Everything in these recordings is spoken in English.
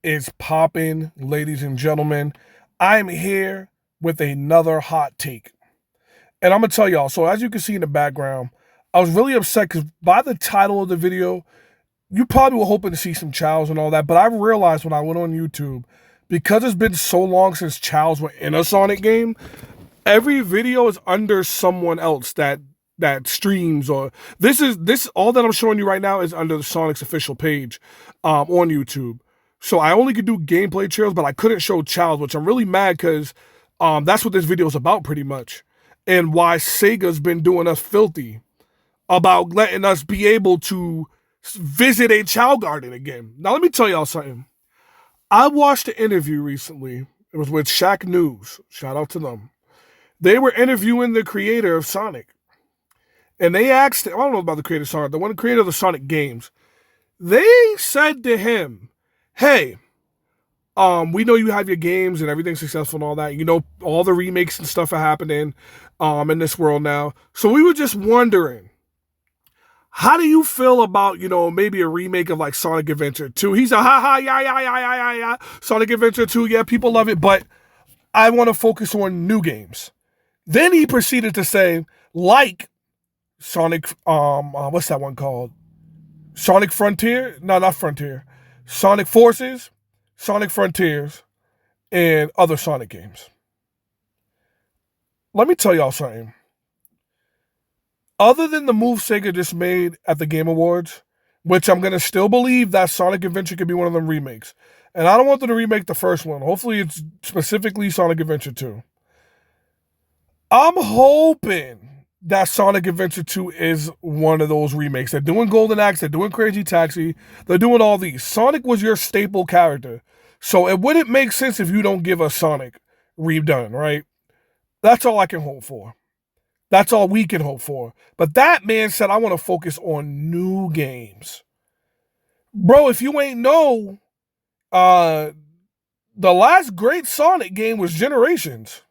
is popping, ladies and gentlemen? I'm here with another hot take. And I'm going to tell y'all, so as you can see in the background, I was really upset because by the title of the video, you probably were hoping to see some chows and all that. But I realized when I went on YouTube, because it's been so long since chows were in a Sonic game, every video is under someone else that streams, or this all that I'm showing you right now is under the Sonic's official page on YouTube. So I only could do gameplay trails, but I couldn't show chows, which I'm really mad because that's what this video is about pretty much. And why Sega's been doing us filthy about letting us be able to visit a chow garden again. Now let me tell y'all something. I watched an interview recently. It was with Shaq News. Shout out to them. They were interviewing the creator of Sonic. And they asked, I don't know about the creator of Sonic, the one creator of the Sonic games. They said to him, hey, we know you have your games and everything's successful and all that. You know, all the remakes and stuff are happening in this world now. So we were just wondering, how do you feel about, maybe a remake of like Sonic Adventure 2? He's a yeah. Sonic Adventure 2, yeah, people love it, but I want to focus on new games. Then he proceeded to say, like Sonic, what's that one called? Sonic Frontier? No, not Frontier. Sonic Forces, Sonic Frontiers, and other Sonic games. Let me tell y'all something. Other than the move Sega just made at the Game Awards, which I'm going to still believe that Sonic Adventure could be one of them remakes. And I don't want them to remake the first one. Hopefully it's specifically Sonic Adventure 2. I'm hoping that Sonic Adventure 2 is one of those remakes. They're doing Golden Axe, they're doing Crazy Taxi, they're doing all these. Sonic was your staple character. So it wouldn't make sense if you don't give us Sonic redone, right? That's all I can hope for. That's all we can hope for. But that man said, I want to focus on new games. Bro, if you ain't know, the last great Sonic game was Generations.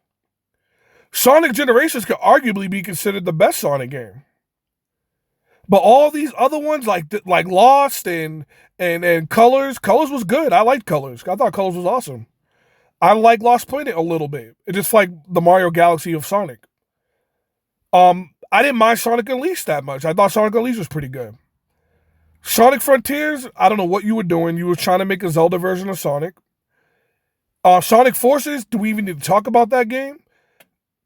Sonic Generations could arguably be considered the best Sonic game. But all these other ones, like Lost and Colors was good. I liked Colors. I thought Colors was awesome. I like Lost Planet a little bit. It's just like the Mario Galaxy of Sonic. I didn't mind Sonic Unleashed that much. I thought Sonic Unleashed was pretty good. Sonic Frontiers, I don't know what you were doing. You were trying to make a Zelda version of Sonic. Sonic Forces, do we even need to talk about that game?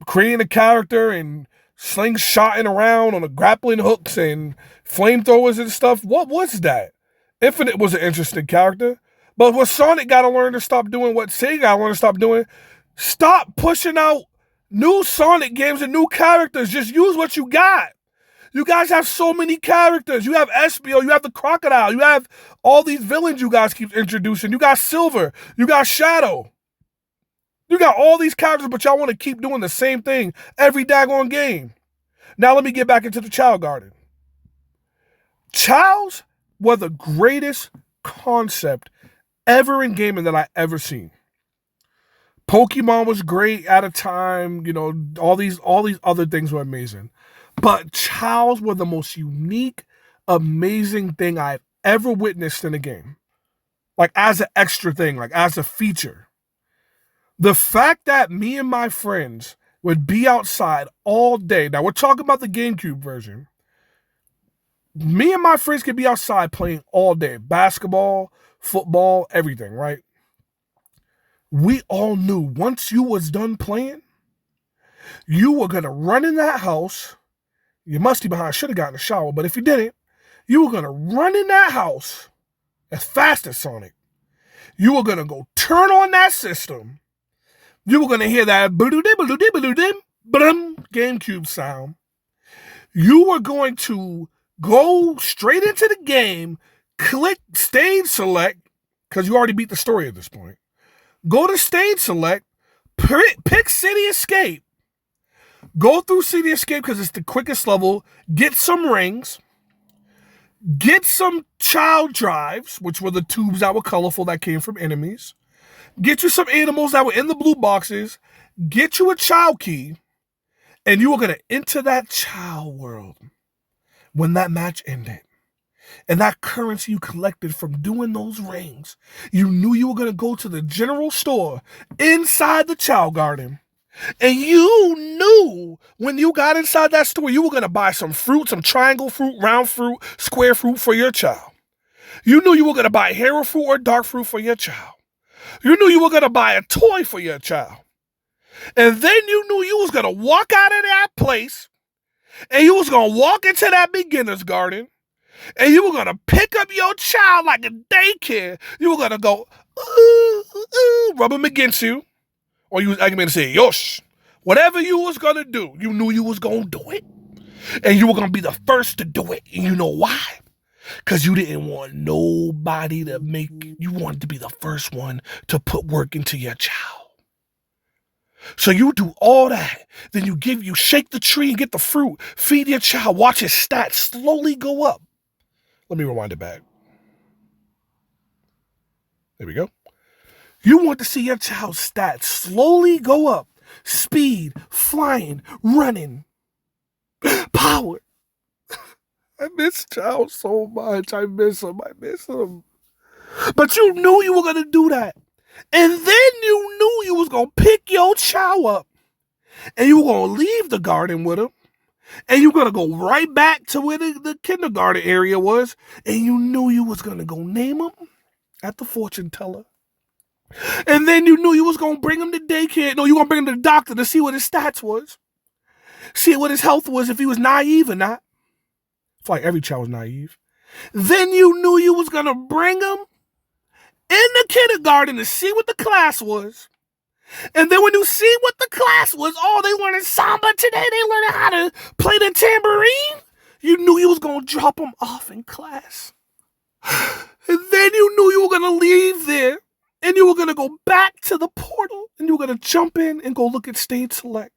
Creating a character and slingshotting around on the grappling hooks and flamethrowers and stuff. What was that? Infinite was an interesting character. But what Sonic got to learn to stop doing, what Sega got to learn to stop doing, stop pushing out new Sonic games and new characters. Just use what you got. You guys have so many characters. You have Espio, you have the Crocodile, you have all these villains you guys keep introducing. You got Silver, you got Shadow. You got all these characters, but y'all want to keep doing the same thing every daggone game. Now let me get back into the Chow Garden. Chows were the greatest concept ever in gaming that I ever seen. Pokemon was great at a time, all these other things were amazing. But chows were the most unique, amazing thing I've ever witnessed in a game. Like as an extra thing, like as a feature. The fact that me and my friends would be outside all day. Now, we're talking about the GameCube version. Me and my friends could be outside playing all day. Basketball, football, everything, right? We all knew once you was done playing, you were going to run in that house. You must be behind. Should have gotten a shower, but if you didn't, you were going to run in that house as fast as Sonic. You were going to go turn on that system. You were going to hear that GameCube sound. You were going to go straight into the game, click stage select, because you already beat the story at this point. Go to stage select, pick City Escape. Go through City Escape because it's the quickest level. Get some rings. Get some child drives, which were the tubes that were colorful that came from enemies. Get you some animals that were in the blue boxes. Get you a child key. And you were going to enter that child world when that match ended. And that currency you collected from doing those rings, you knew you were going to go to the general store inside the child garden. And you knew when you got inside that store, you were going to buy some fruit, some triangle fruit, round fruit, square fruit for your child. You knew you were going to buy hero fruit or dark fruit for your child. You knew you were going to buy a toy for your child. And then you knew you was going to walk out of that place and you was going to walk into that beginner's garden and you were going to pick up your child like a daycare. You were going to go, rub him against you. Or you, I can say, yosh. Whatever you was going to do, you knew you was going to do it. And you were going to be the first to do it. And you know why? Because you didn't want nobody to you wanted to be the first one to put work into your child. So you do all that. Then you shake the tree and get the fruit. Feed your child. Watch his stats slowly go up. Let me rewind it back. There we go. You want to see your child's stats slowly go up. Speed, flying, running, power. I miss child so much. I miss him. But you knew you were going to do that. And then you knew you was going to pick your child up. And you were going to leave the garden with him. And you were going to go right back to where the kindergarten area was. And you knew you was going to go name him at the fortune teller. And then you knew you was going to bring him to daycare. No, you were going to bring him to the doctor to see what his stats was. See what his health was, if he was naive or not. It's like every child was naive. Then you knew you was going to bring him in the kindergarten to see what the class was. And then when you see what the class was, oh, they learning samba today. They learning how to play the tambourine. You knew you was going to drop him off in class. And then you knew you were going to leave there. And you were going to go back to the portal. And you were going to jump in and go look at stage select.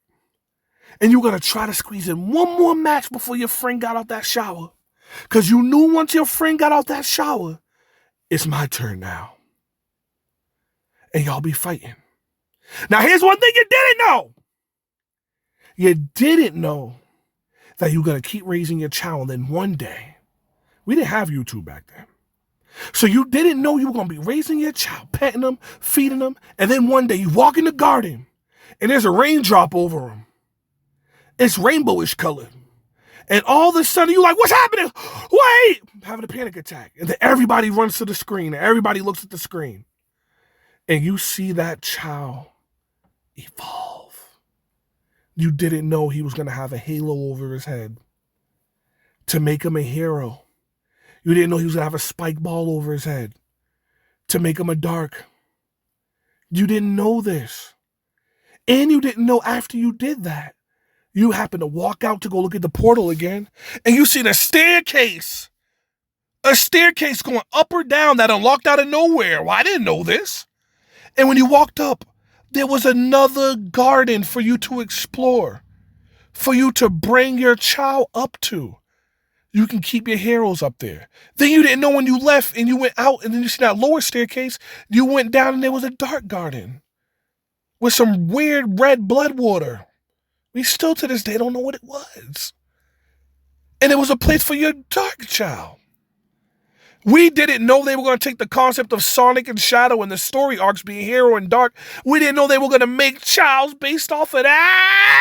And you were going to try to squeeze in one more match before your friend got out that shower. Because you knew once your friend got out that shower, it's my turn now. And y'all be fighting. Now, here's one thing you didn't know. You didn't know that you were going to keep raising your child. And then one day, we didn't have YouTube back then. So you didn't know you were going to be raising your child, petting them, feeding them. And then one day you walk in the garden and there's a raindrop over him. It's rainbowish colored. And all of a sudden you're like, what's happening? Wait! I'm having a panic attack. And then everybody runs to the screen and everybody looks at the screen. And you see that child evolve. You didn't know he was going to have a halo over his head to make him a hero. You didn't know he was going to have a spike ball over his head to make him a dark. You didn't know this. And you didn't know after you did that, you happened to walk out to go look at the portal again, and you see a staircase going up or down that unlocked out of nowhere. Well, I didn't know this. And when you walked up, there was another garden for you to explore, for you to bring your child up to. You can keep your heroes up there. Then you didn't know when you left and you went out and then you see that lower staircase, you went down and there was a dark garden with some weird red blood water. We still to this day don't know what it was. And it was a place for your dark child. We didn't know they were going to take the concept of Sonic and Shadow and the story arcs being hero and dark. We didn't know they were going to make Childs based off of that.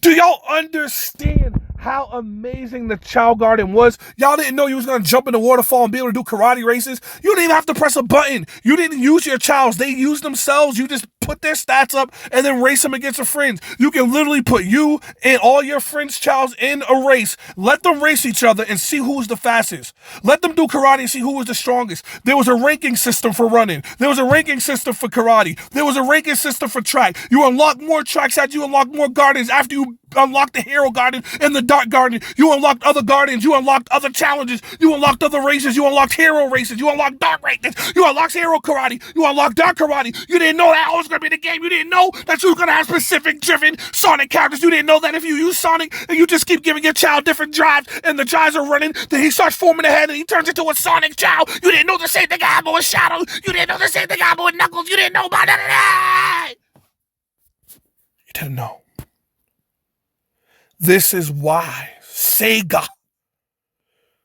Do y'all understand how amazing the Child Garden was? Y'all didn't know you was going to jump in the waterfall and be able to do karate races. You didn't even have to press a button. You didn't use your Childs. They used themselves. You just put their stats up and then race them against your friends. You can literally put you and all your friends' Childs in a race. Let them race each other and see who was the fastest. Let them do karate and see who was the strongest. There was a ranking system for running. There was a ranking system for karate. There was a ranking system for track. You unlock more tracks after you unlock more gardens. After you unlocked the hero garden and the dark garden, you unlocked other gardens. You unlocked other challenges. You unlocked other races. You unlocked hero races. You unlocked dark races. You unlocked hero karate. You unlocked dark karate. You didn't know that was going to be the game. You didn't know that you were going to have specific driven Sonic characters. You didn't know that if you use Sonic and you just keep giving your child different drives and the drives are running, then he starts forming a head and he turns into a Sonic child. You didn't know the same thing happened with Shadow. You didn't know the same thing happened with Knuckles. You didn't know about none of that. You didn't know. This is why Sega.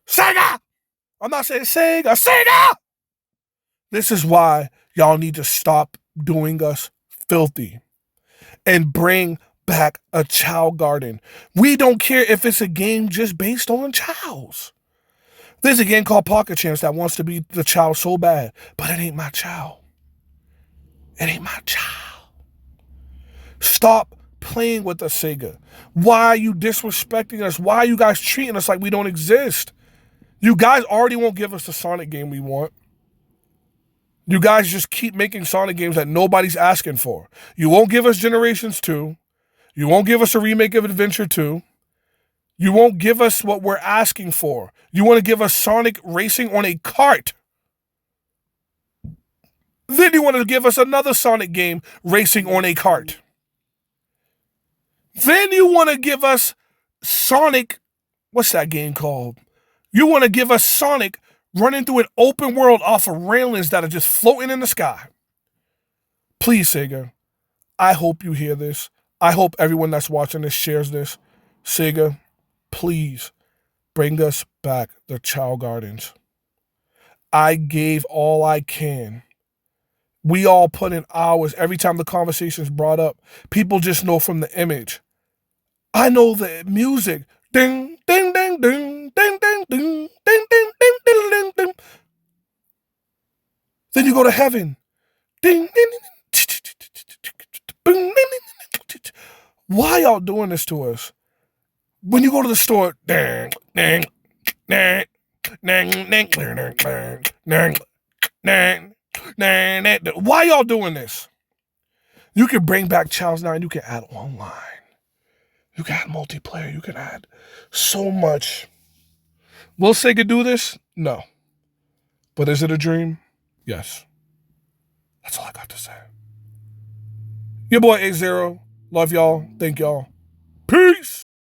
Sega! I'm not saying Sega. Sega! This is why y'all need to stop doing us filthy and bring back a child garden. We don't care if it's a game just based on chows. There's a game called Pocket Champs that wants to be the child so bad, but it ain't my child. It ain't my child. Stop playing with us, Sega. Why are you disrespecting us? Why are you guys treating us like we don't exist? You guys already won't give us the Sonic game we want. You guys just keep making Sonic games that nobody's asking for. You won't give us Generations 2. You won't give us a remake of Adventure 2. You won't give us what we're asking for. You want to give us Sonic racing on a cart. Then you want to give us another Sonic game racing on a cart. Then you want to give us Sonic, what's that game called? You want to give us Sonic running through an open world off of railings that are just floating in the sky. Please, Sega, I hope you hear this. I hope everyone that's watching this shares this. Sega, please bring us back the Chow Gardens. I gave all I can. We all put in hours every time the conversation's brought up. People just know from the image. I know the music. Ding, ding, ding, ding, ding, ding, ding, ding, ding, ding, ding, ding, ding. Then you go to heaven. Ding, ding, ding, ding. Why y'all doing this to us? When you go to the store, ding, ding, ding, ding, ding, ding, ding, ding. Why y'all doing this? You can bring back Child's 9. You can add online. You can add multiplayer. You can add so much. Will Sega do this? No. But is it a dream? Yes. That's all I got to say. Your boy A0. Love y'all. Thank y'all. Peace.